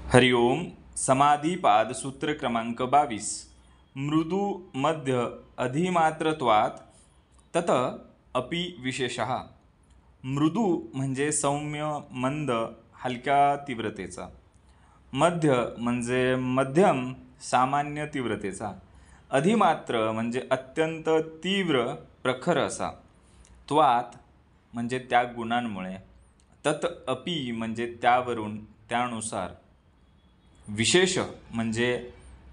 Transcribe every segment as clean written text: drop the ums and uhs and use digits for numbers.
हरिओम. समाधिपाद सूत्र क्रमांक 22. मृदू मध्य अधिमात्रत्वात् तत अपि विशेषः. मृदू म्हणजे सौम्य मंद हलक्या तीव्रतेचा, मध्य म्हणजे मध्यम सामान्य तीव्रतेचा, अधिमात्र म्हणजे अत्यंत तीव्र प्रखर असा, त्वात म्हणजे त्या गुणांमुळे, तत अपि म्हणजे त्यावरून त्यानुसार, विशेष म्हणजे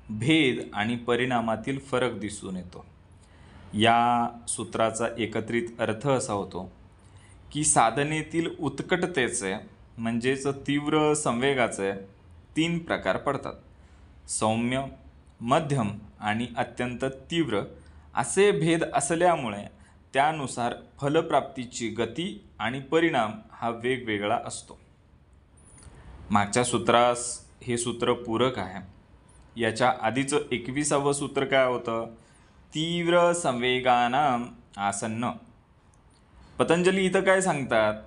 भेद आणि परिणामातील फरक दिसून येतो. या सूत्राचा एकत्रित अर्थ असा होतो की साधनेतील उत्कटतेचे म्हणजेच तीव्र संवेगाचे 3 प्रकार पडतात. सौम्य, मध्यम आणि अत्यंत तीव्र असे भेद असल्यामुळे त्यानुसार फलप्राप्तीची गती आणि परिणाम हा वेगवेगळा असतो. मागच्या सूत्रास हे सूत्र पूरक आहे. याच्या आधीचं 21वं सूत्र काय होतं? तीव्र संवेगानाम आसन्न. पतंजली इथं काय सांगतात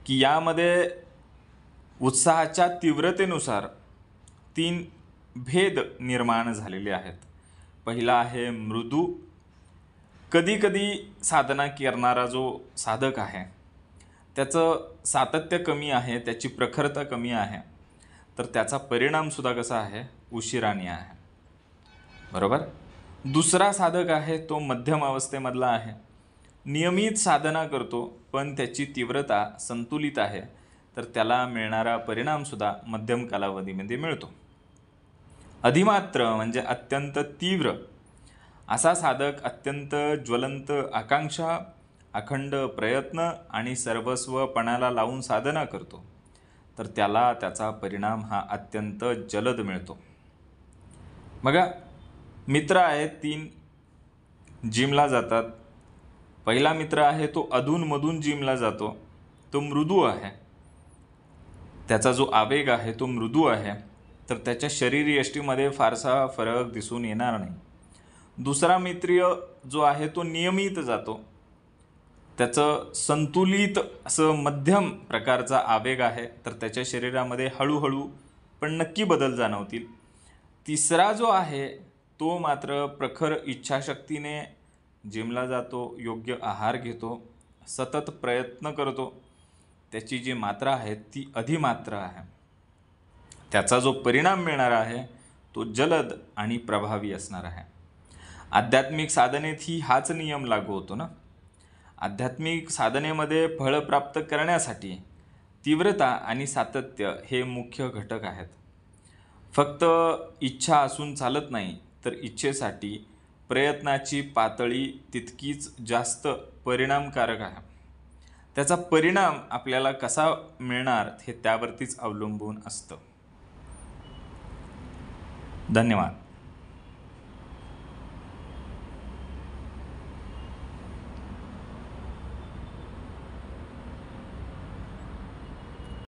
की यामध्ये उत्साहाच्या तीव्रतेनुसार 3 भेद निर्माण झालेले आहेत. पहिला आहे मृदू. कधी कधी साधना करणारा जो साधक आहे त्याचं सातत्य कमी आहे, त्याची प्रखरता कमी आहे, तर त्याचा परिणाम सुद्धा कसा आहे? उशिराने आहे. बरोबर. दुसरा साधक आहे तो मध्यम अवस्थेमधला आहे, नियमित साधना करतो पण त्याची तीव्रता संतुलित आहे, तर त्याला मिळणारा परिणाम सुद्धा मध्यम कालावधीमध्ये मिळतो. अधिमात्र म्हणजे अत्यंत तीव्र असा साधक अत्यंत ज्वलंत आकांक्षा, अखंड प्रयत्न आणि सर्वस्वपणाला लावून साधना करतो, तर त्याला त्याचा परिणाम हा अत्यंत जलद मिळतो. बघा, मित्र आहेत 3 जिमला जातात. पहिला मित्र आहे तो अधूनमधून जिमला जातो, तो मृदू आहे, त्याचा जो आवेग आहे तो मृदू आहे, तर त्याच्या शरीरयष्टीमध्ये फारसा फरक दिसून येणार नाही. दुसरा मित्र जो आहे तो नियमित जातो, त्याचं संतुलित असं मध्यम प्रकारचा आवेग आहे, तर त्याच्या शरीरामध्ये हळूहळू पण नक्की बदल जाणवतील. तिसरा जो आहे तो मात्र प्रखर इच्छाशक्तीने जिमला जातो, योग्य आहार घेतो, सतत प्रयत्न करतो, त्याची जी मात्रा आहे ती अधिमात्र आहे. त्याचा जो परिणाम मिळणार आहे तो जलद आणि प्रभावी असणार आहे. आध्यात्मिक साधनेतही हाच नियम लागू होतो ना. आध्यात्मिक साधनेमध्ये फळ प्राप्त करण्यासाठी तीव्रता आणि सातत्य हे मुख्य घटक आहेत. फक्त इच्छा असून चालत नाही, तर इच्छेसाठी प्रयत्नाची पातळी तितकीच जास्त परिणामकारक आहे. त्याचा परिणाम आपल्याला कसा मिळणार हे त्यावरतीच अवलंबून असतं. धन्यवाद.